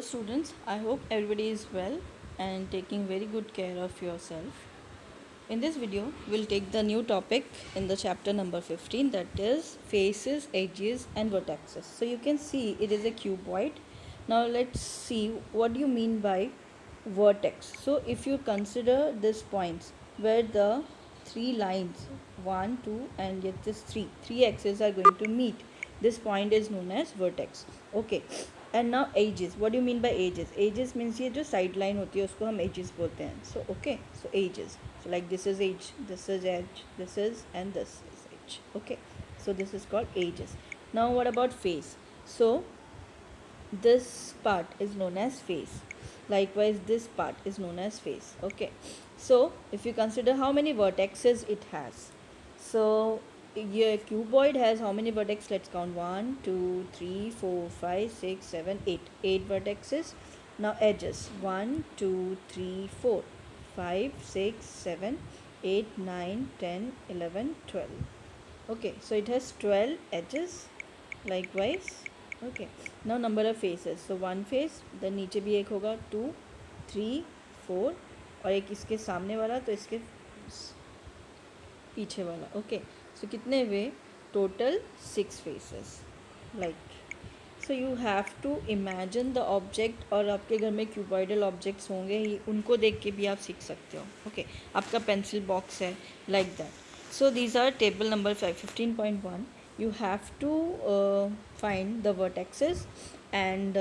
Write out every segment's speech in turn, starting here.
students, I hope everybody is well and taking very good care of yourself. In this video, we'll take the new topic in the chapter number 15, that is faces, edges and vertices. So you can see it is a cuboid. Now let's see what do you mean by vertex. So if you consider these points where the three lines 1, 2 and yet this three axes are going to meet, this point is known as vertex. Okay, and now edges. What do you mean by edges? Edges means ये जो side line होती है उसको हम edges बोलते हैं. So okay, so edges. So like this is edge, this is edge, this is and this is edge. Okay, so this is called edges. Now what about face? So this part is known as face. Likewise this part is known as face. Okay, so if you consider how many vertices it has, so your cuboid has how many vertices? Let's count. 1 2 3 4 5 6 7 8 vertices. Now edges. 1 2 3 4 5 6 7 8 9 10 11 12. Okay, so it has 12 edges. Likewise. Okay, now number of faces. So one face, then नीचे भी एक होगा, 2 3 4 और एक इसके सामने वाला, तो इसके पीछे वाला. ओके, सो कितने हुए total? 6 faces. Like so you have to imagine the object, और आपके घर में क्यूबॉइडल ऑब्जेक्ट्स होंगे, उनको देख के भी आप सीख सकते हो. ओके, आपका पेंसिल बॉक्स है, like that. So these are table number 15.1. You have to find the vertices and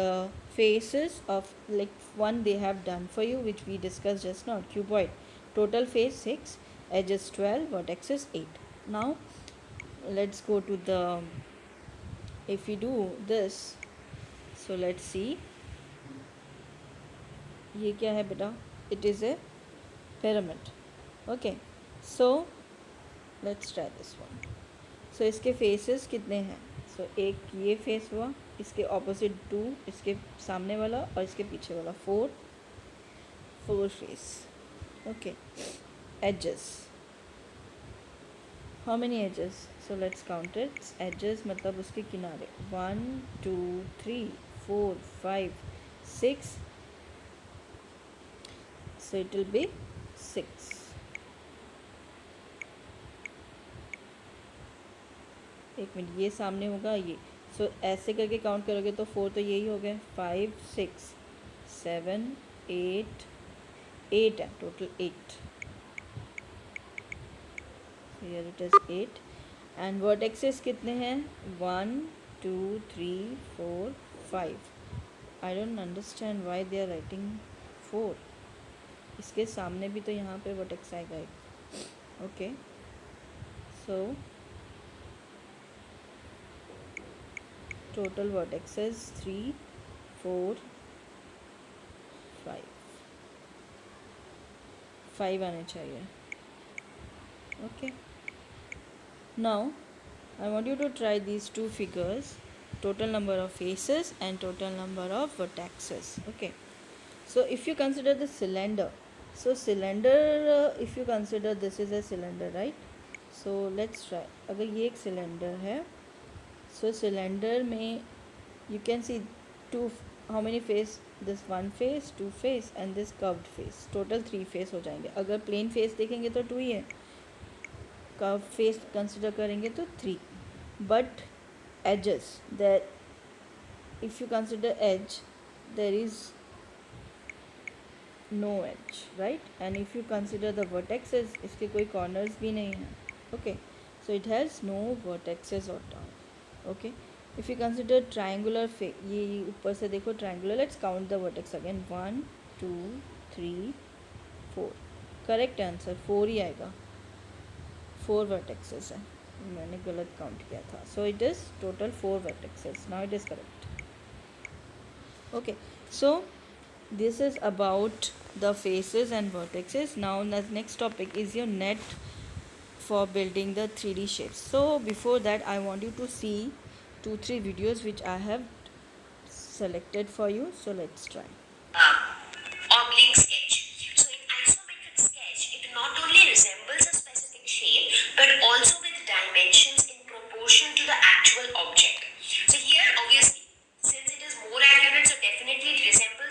faces of, like one they have done for you, which we discussed just now. Cuboid, total face 6, edges 12, vertices 8. Now let's go to the, if we do this, so let's see. ये क्या है बेटा? It is a pyramid. Okay, so let's try this one. So इसके faces कितने हैं? सो एक ये face हुआ, इसके ऑपोजिट 2, इसके सामने वाला और इसके पीछे वाला 4 face. Okay, edges. How many edges? So let's count it. Edges मतलब उसके किनारे. 1 2 3 4 5 6. So it will be 6. एक मिनट, ये सामने होगा ये. सो ऐसे करके काउंट करोगे तो 4 तो यही हो गए. 5 6 7 8 8 है total. 8. Here it is 8. And vertexes कितने हैं? 1 2 3 4 5. I don't understand why they are writing 4. इसके सामने भी तो यहाँ पे वर्टेक्स आएगा एक. ओके, सो total vertices 3 4 5. 5 आने चाहिए. Okay, now I want you to try these two figures, total number of faces and total number of vertices. Okay, so if you consider the cylinder, so cylinder, if you consider this is a cylinder, right? So let's try. अगर ये एक cylinder है, so cylinder में you can see two, how many face? This one face, two face and this curved face. Total 3 face हो जाएंगे. अगर plain face देखेंगे तो 2 ही है, curved face consider करेंगे तो 3. but edges, that if you consider edge, there is no edge, right? and if you consider the vertices, इसके कोई corners भी नहीं है. okay, so it has no vertices or down. okay, if you consider triangular face, ये ऊपर से देखो triangular, let's count the vertex again. 1 2 3 4. Correct answer 4 ही आएगा. 4 vertices है, मैंने गलत काउंट किया था. so it is total 4 vertices. now it is correct. okay, so this is about the faces and vertices. now the next topic is your net for building the 3D shapes. so before that I want you to see 2-3 videos which I have selected for you. so let's try. Oblique sketch. So in isometric sketch, it not only resembles a specific shape but also with dimensions in proportion to the actual object. So here obviously, since it is more accurate, so definitely it resembles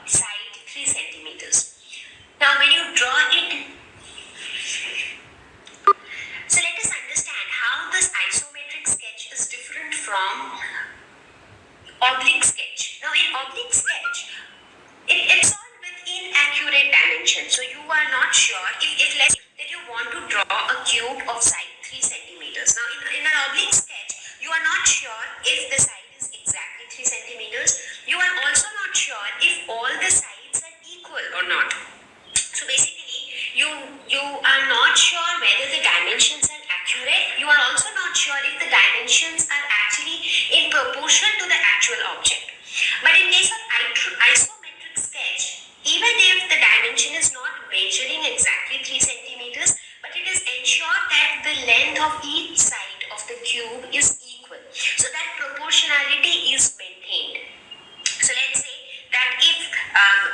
side 3 centimeters. Now when you draw it, so let us understand how this isometric sketch is different from oblique sketch. Now in oblique sketch, it's all with inaccurate dimensions. So you are not sure if let's say that you want to draw a cube of side 3 centimeters. Now in an oblique sketch, you are not sure if the side is exactly 3 centimeters. You are also not sure if all the sides are equal or not. So basically, you are not sure whether the dimensions are accurate. You are also not sure if the dimensions are actually in proportion to the actual object. But in case of isometric sketch, even if the dimension is not measuring exactly 3 centimeters, but it is ensured that the length of each side of the cube is equal. So that proportionality is maintained. So let's say that if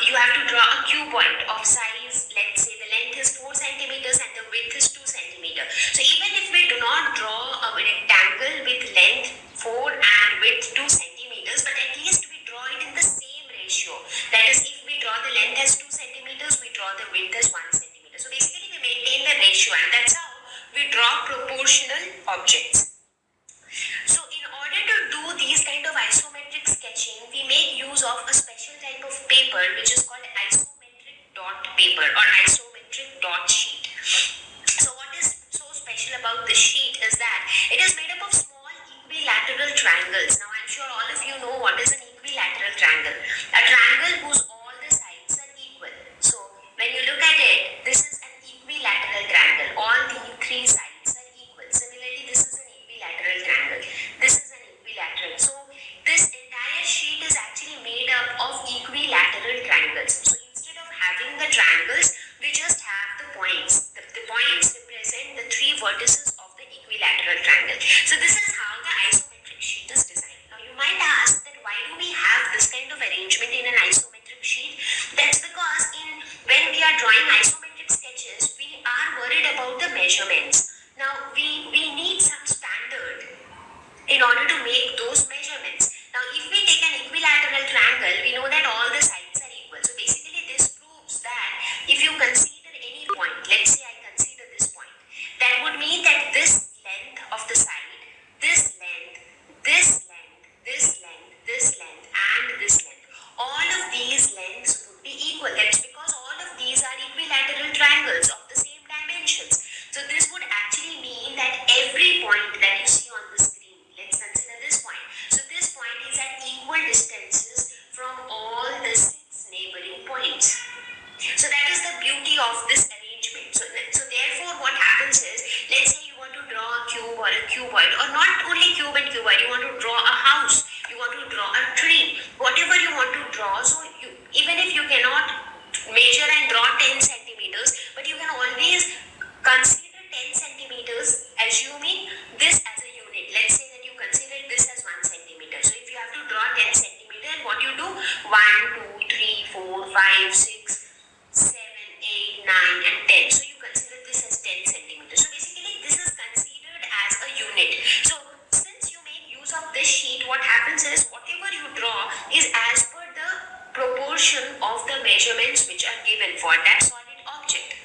you have to draw a cuboid of size, let's say the length is 4 centimeters and the width is 2 centimeters. So even if we do not draw a rectangle with length 4 and width 2 centimeters, but at least we draw it in the same ratio. That is, if we draw the length as 2 centimeters, we draw the width as 1 centimeter. So basically we maintain the ratio, and that's how we draw proportional objects. So in order to do these kind of isometric sketching, we make use of a special type of paper which is called isometric dot paper or isometric dot sheet. So what is so special about this sheet is that it is made up of small equilateral triangles. Now I'm sure all of you know what is an equilateral triangle. A triangle whose all the sides are equal. So when you look at it, this is an equilateral triangle. All the 3 sides are equal. Similarly, this is an equilateral triangle. This is an equilateral. So this entire sheet is actually made up of equilateral triangles. So instead of having the triangles, we just have the points. The points represent the 3 vertices of the equilateral triangle. So this is how the isometric sheet is designed. Now you might ask that why do we have this kind of arrangement in an isometric sheet? That's because when we are drawing isometric sketches, we are worried about the measurements. Now we need some standard in order to make those measurements. Now if we take an equilateral triangle, we know that all the sides are equal. So basically this proves that if you consider any point, let's say I consider this point, that would mean that this length of the side, this length, this length, this length, this length, and this length, all of these lengths would be equal. That's because all of these are equilateral triangles of the same dimensions. So this would actually mean that every point that you see on the screen, let's consider this point. So this point is at equal distances from all the 6 neighboring points. So that is the beauty of this arrangement. So therefore what happens is, let's say you want to draw a cube or a cuboid, or not only cube and cuboid, you want to draw a house, you want to draw a tree, whatever you want to draw. So even if you cannot measure and draw 10 centimeters, but you can always consider 10 centimeters, assuming this as a unit. Let's say that you consider this as 1 centimeter. So if you have to draw 10 centimeter, what you do? 1, 2, 3, 4, 5, 6, 7, 8, 9 and 10. So you consider this as 10 centimeters. So basically this is considered as a unit. So since you make use of this sheet, what happens is whatever you draw is as per the proportion of the measurements which are given for that solid object.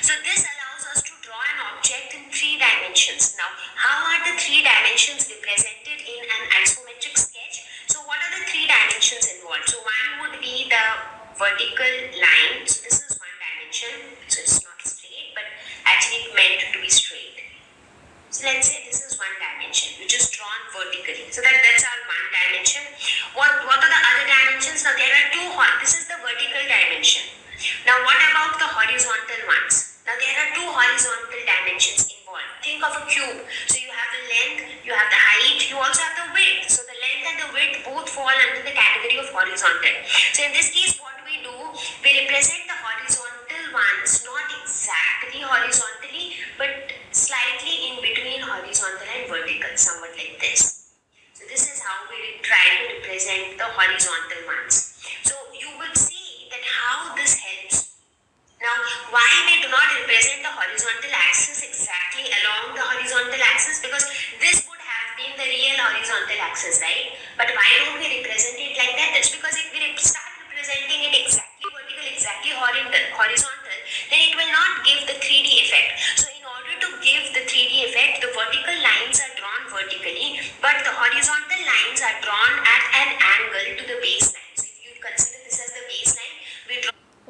So this allows us to draw an object in 3 dimensions. Now, how are the 3 dimensions represented in an isometric sketch? So what are the 3 dimensions involved? So one would be the vertical line. So this is 1 dimension. So it's not straight, but actually meant to be straight. So let's say this is 1 dimension, which is drawn vertically. So that's our 1 dimension. What are the other dimensions? Now there are 2. This is the vertical dimension. Now what about the horizontal ones? Now there are 2 horizontal dimensions involved. Think of a cube. So you have the length, you have the height, you also have the width. So the length and the width both fall under the category of horizontal. So in this case, what we do, we represent the horizontal ones not exactly horizontally, but slightly in between horizontal and vertical, somewhat like this. So this is how we try to represent the horizontal ones. So you would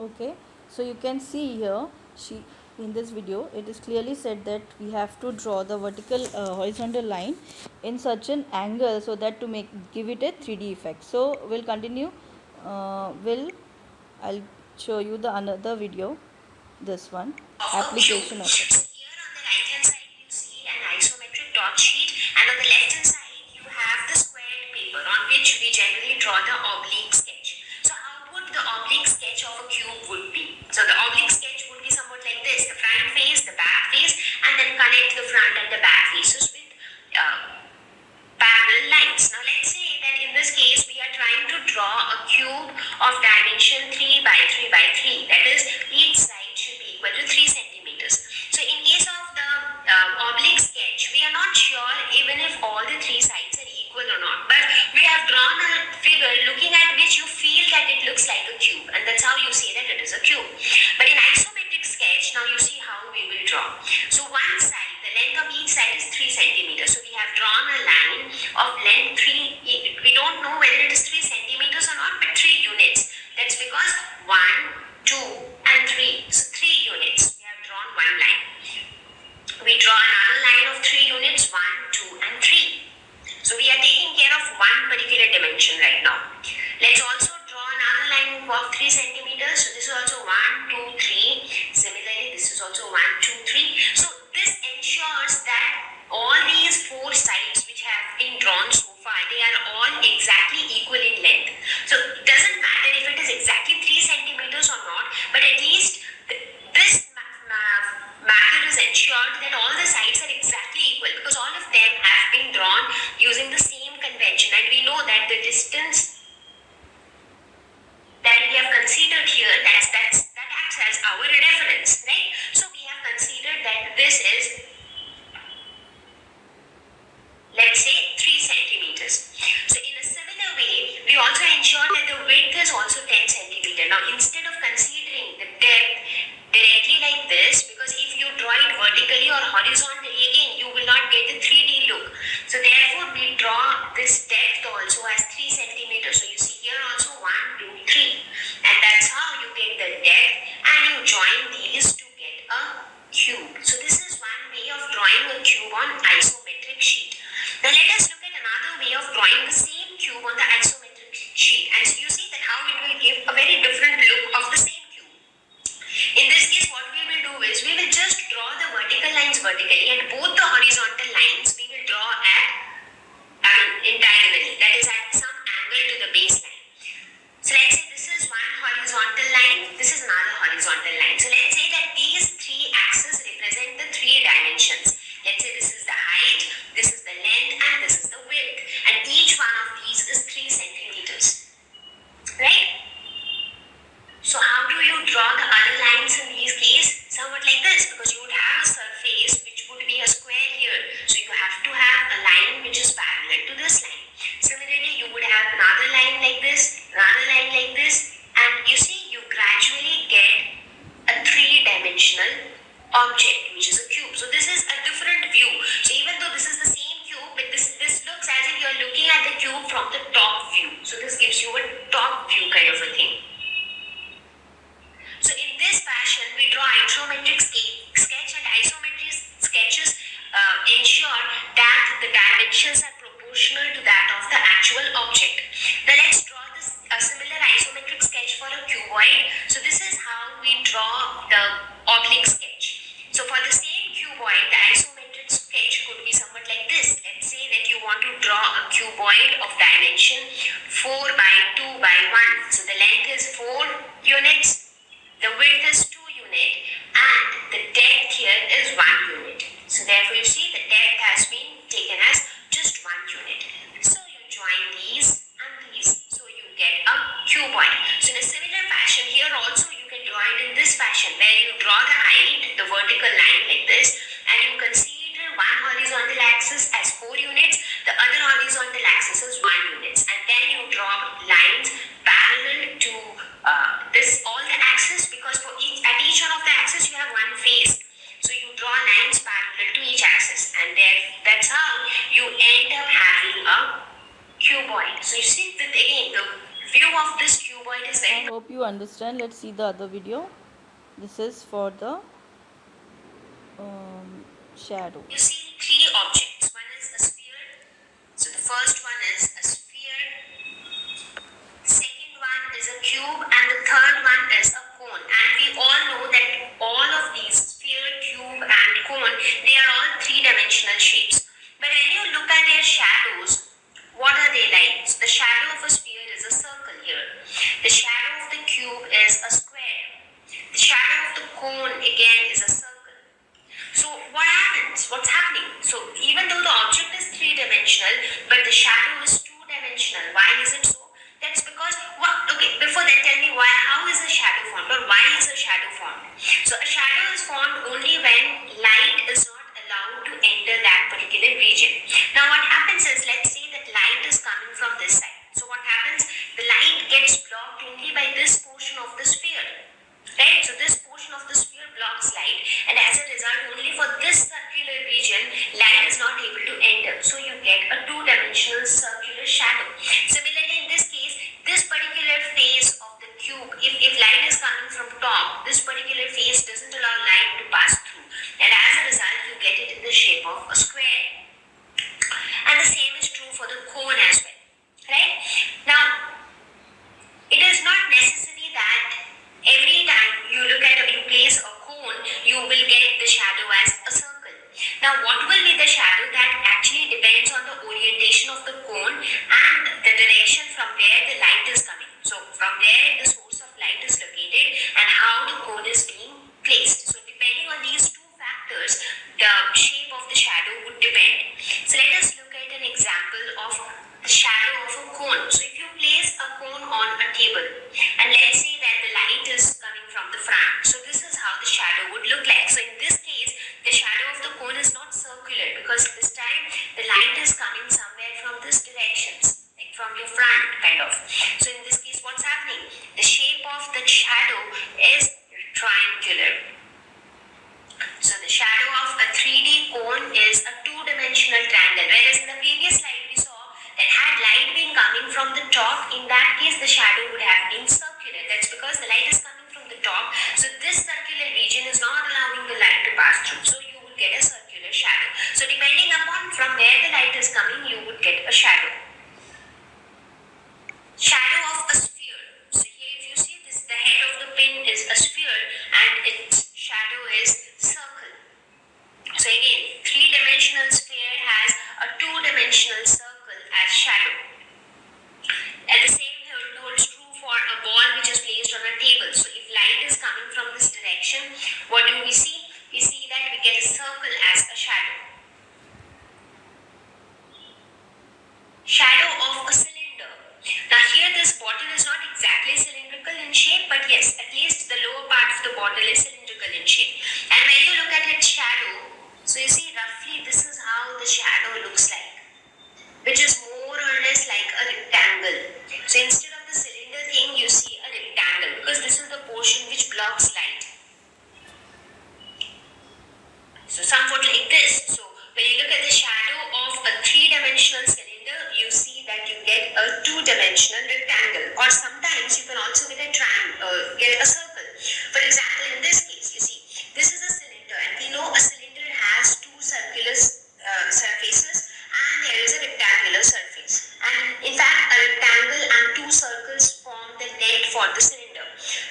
Okay, so you can see here, she in this video it is clearly said that we have to draw the vertical horizontal line in such an angle so that to give it a 3D effect. So we'll continue. I'll show you the another video. This one, application of it. So here on the right hand side you see an isometric dot sheet, and on the left hand side you have the squared paper on which we generally draw the oblique sketch. So how would the oblique sketch of a cube would be? So the oblique sketch would be somewhat like this: the front face, the back face, and then connect the front and the back faces with parallel lines. Now let's say that in this case we are trying to draw a cube of dimension 3 by 3 by 3. That is, each side should be equal to 3 centimeters. So in case of the oblique sketch, we are not sure even if all the 3 sides are equal or not. But we have drawn a figure looking at which you feel that it looks like a cube, and that's how you say that it is a cube. But in isometric sketch, now you see how we will draw. So one side, the length of each side is 3 centimeters. So we have drawn a line of length 3. We don't know whether it is 3 centimeters or not, but 3 units. That's because 1, 2 and 3. So 3 units. We have drawn one line. We draw another line of 3 units, 1, 2 and 3. So we are taking care of one particular dimension right now. Let's also draw another line of 3 centimeters. So this is also 1, 2, 3. Similarly, this is also 1, 2, 3. So this ensures that all these 4 sides which have been drawn so far, they are all exactly equal in length. So it doesn't matter if it is exactly 3 centimeters or not, but at least this matter is ensured that all the sides are exactly equal, because all of them have been drawn using the same convention, and we know that the distance that we have considered here, that acts as our reference, right? So we have considered that this is, let's say, 3 centimeters. So in a similar way, we also ensure that the width is also 10 centimeters. Now instead of considering the depth directly like this, because if you draw it vertically or horizontally, again you will not get the 3D look. So therefore we draw this depth also as 3 centimeters. So you see here also 1, 2, 3, and that's how you get the depth, and you join these to get a cube. So this is one way of drawing a cube on isometric sheet. Now let us look at another way of drawing the same cube on the isometric sheet, and you see that how it will give a very different look of the same cube. In this case, what we will do is we will just draw the vertical lines vertically, and both the horizontal lines we will draw at in diagonally, that is at some angle to the baseline. So let's say this is one horizontal line, this is another horizontal line. So let's say that these 3 axes represent the 3 dimensions. Let's say this is the height, this is the length, and this is the width, and each one of these is 3 centimeters, right? So how do you draw the other lines in these cases? Somewhat like this, because you would have a surface which would be a square here. So you have to have a line which is parallel to this line. Similarly, you would have another line like this, another line like this, and you see you gradually get a 3-dimensional object which is a cube. So this is a different view. So even though this is the same cube, but this looks as if you are looking at the cube from the top view. So this gives you a top view kind of a thing. So in this fashion, we draw isometric sketch, and isometric sketches ensure that the dimensions are proportional to that of the actual object. Now let's draw this similar isometric sketch for a cuboid. So this is how we draw the oblique sketch. So for the same cuboid, the isometric sketch could be somewhat like this. Let's say that you want to draw a cuboid of dimension 4 by 2 by 1. So the length is 4 units. The width is 2 units, and the depth here is 1 unit. So therefore you see the depth has been taken as just 1 unit. So you join these and these, so you get a cuboid. So in a similar fashion, here also you can draw it in this fashion, where you draw the height, the vertical line like this, and you consider one horizontal axis as 4 units, the other horizontal axis is 1 unit, and then you draw lines parallel to all the axis, because for at each one of the axis you have one face. So you draw lines parallel to each axis, and that's how you end up having a cuboid. So you see that again the view of this cuboid is very. I hope hope you understand. Let's see the other video. This is for the shadow. You see three objects. One is a sphere. So the first one is a sphere. The second one is a cube, and the third one is a cone. And we all know that all of these sphere, cube, and cone, they are all three-dimensional shapes. But when you look at their shadows, what are they like? So the shadow of a sphere is a circle here. The shadow of the cube is a square. The shadow of the cone again is a circle. So what happens? What's happening? So even though the object is three-dimensional, but the shadow is two-dimensional. Why is it so? That's because, okay, before that tell me why, how is a shadow formed, or why is a shadow formed? So a shadow is formed only when light is not allowed to enter that particular region. Now what happens is, let's say that light is coming from this side. So what happens? The light gets blocked only by this portion of the sphere. Right? So this portion of the sphere blocks light, and as a result, only for this circular region, light is not able to enter. So you get a two-dimensional circular shadow. Similarly, in this case, this particular face of the cube, if light is coming from top, this particular face doesn't allow light to pass through, and as a result, you get it in the shape of a square. And the same is true for the cone as well. Right? Now, it is not necessary that every time you look at you place a cone, you will get the shadow as a circle. Now, what will be the shadow? That actually depends on the orientation of the cone and the direction from where the light is coming. So, from where the source of light is located and how the cone is being placed. So, depending on these two factors, the shape of the shadow would depend. So, let us look at an example of the shadow of a cone. So, if you place a cone on a table, and let's say that the light is coming from the front, so this is how the shadow would look like. So, in this case, the shadow of the cone is not circular, because this time the light is coming somewhere from this direction, like from your front, kind of. So, in this case, what's happening? The shape of the shadow is triangular. So the shadow of a 3D cone is a two-dimensional triangle, whereas in the previous slide we saw that had light been coming from the top, in that case the shadow would have been circular. That's because the light is coming from the top, so this circular region is not allowing the light to pass through, so you would get a circular shadow. So depending upon from where the light is coming, you would get a shadow. Shadow of a sphere. So here if you see this, the head of the pin is a sphere and its shadow is circle. So again, three-dimensional sphere has a two-dimensional circle as shadow. And the same holds true for a ball which is placed on a table. So if light is coming from this direction, what do we see? We see that we get a circle as a shadow. Shadow of a cylinder. Now here this bottle is not exactly cylindrical in shape, but yes, at least the lower part of the bottle is cylindrical in shape. And when you look at its shadow, so you see roughly this is how the shadow looks like, which is more or less like a rectangle. So instead of the cylinder thing, you see a rectangle, because this is the portion which blocks light. So somewhat like this. So when you look at the shadow of a three-dimensional cylinder, you see that you get a two-dimensional rectangle, or sometimes you can also get a triangle, get a circle. For example, in this case, you see this is a cylinder, and we know a cylinder has two circular surfaces, and there is a rectangular surface. And in fact, a rectangle and two circles form the net for the cylinder.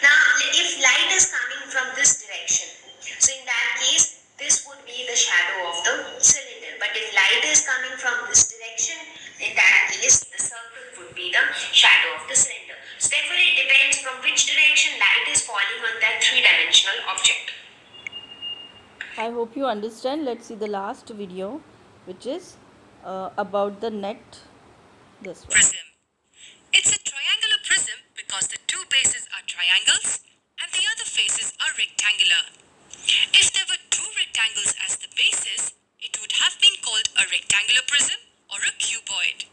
Now, if light is coming from this direction, so in that case, this would be the shadow of the cylinder. But if light is coming from this direction, in that case, the circle would be the shadow of the cylinder. So therefore, it depends from which direction light is falling on that three-dimensional object. I hope you understand. Let's see the last video, which is about the net. This one. Prism. It's a triangular prism because the two bases are triangles and the other faces are rectangular. If there were two rectangles as the bases, it would have been called a rectangular prism or a cuboid.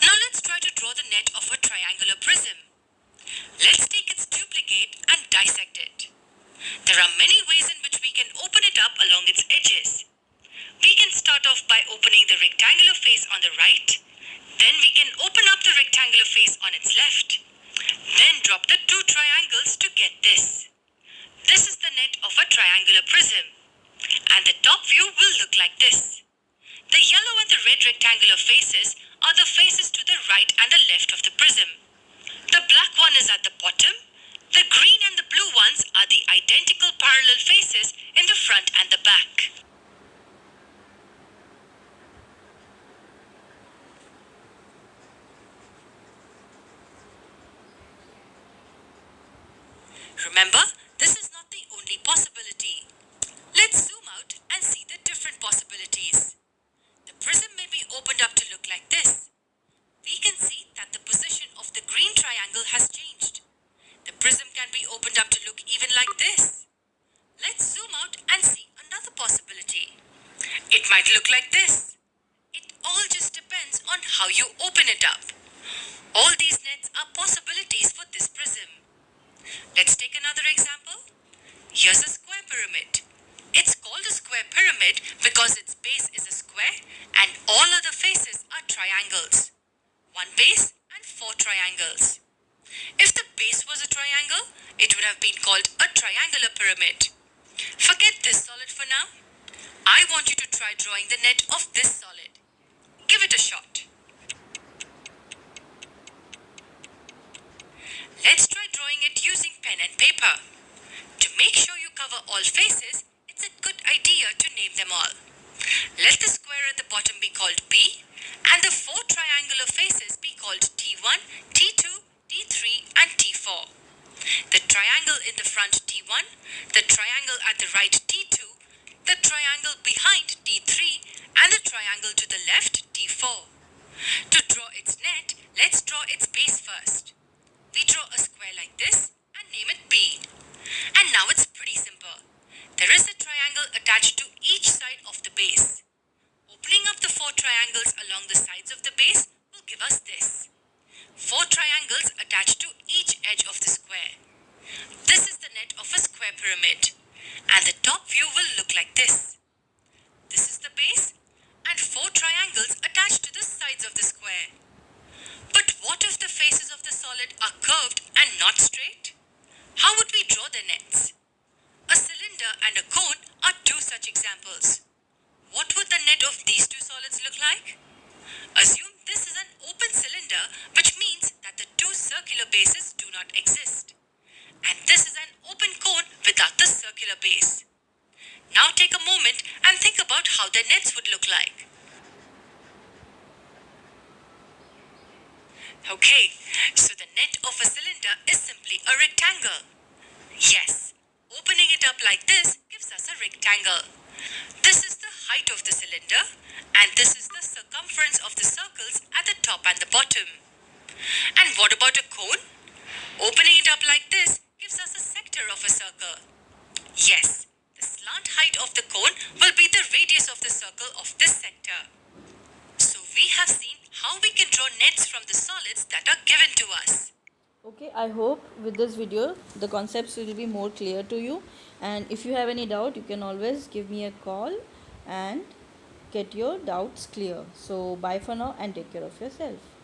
Now let's try to draw the net of a triangular prism. Let's take its duplicate and dissect it. There are many ways in which we can open it up along its edges. We can start off by opening the rectangular face on the right. Then we can open up the rectangular face on its left. then drop the two triangles to get this. This is the net of a triangular prism, and the top view will look like this. The yellow and the red rectangular faces are the faces to the right and the left of the prism. The black one is at the bottom. The green and the blue ones are the identical parallel faces in the front and the back. Remember, this is not the only possibility. Let's zoom out and see the different possibilities. The prism may be opened up to look like this. We can see that the position of the green triangle has changed. The prism can be opened up to look even like this. Let's zoom out and see another possibility. It might look like this. It all just depends on how you open it up. All these nets are possibilities for this prism. Let's take another example. Here's a square pyramid. It's called a square pyramid because its base is a square and all other faces are triangles. One base and four triangles. If the base was a triangle, it would have been called a triangular pyramid. Forget this solid for now. I want you to try drawing the net of this solid. Give it a shot. Let's try drawing it using pen and paper. To make sure you cover all faces, it's a good idea to name them all. Let the square at the bottom be called B and the four triangular faces be called T1, T2, T3 and T4. The triangle in the front T1, the triangle at the right T2, the triangle behind T3 and the triangle to the left T4. To draw its net, let's draw its base first. We draw a square like this and name it B. And now it's pretty simple. There is a triangle attached to each side of the base. Opening up the four triangles along the sides of the base will give us this. Four triangles attached to each edge of the square. This is the net of a square pyramid. And the top view will look like this. This is the base and four triangles attached to the sides of the square. But what if the faces of the solid are curved and not straight? How would we draw the nets? A cylinder and a cone are two such examples. What would the net of these two solids look like? Assume this is an open cylinder, which means that the two circular bases do not exist. And this is an open cone without the circular base. Now take a moment and think about how the nets would look like. Okay, so the net of a cylinder is simply a rectangle. Yes, opening it up like this gives us a rectangle. This is the height of the cylinder and this is the circumference of the circles at the top and the bottom. And what about a cone? Opening it up like this gives us a sector of a circle. Yes, the slant height of the cone will be the radius of the circle of this sector. So we have seen how we can draw nets from the solids that are given to us. Okay, I hope with this video the concepts will be more clear to you, and if you have any doubt you can always give me a call and get your doubts clear. So bye for now and take care of yourself.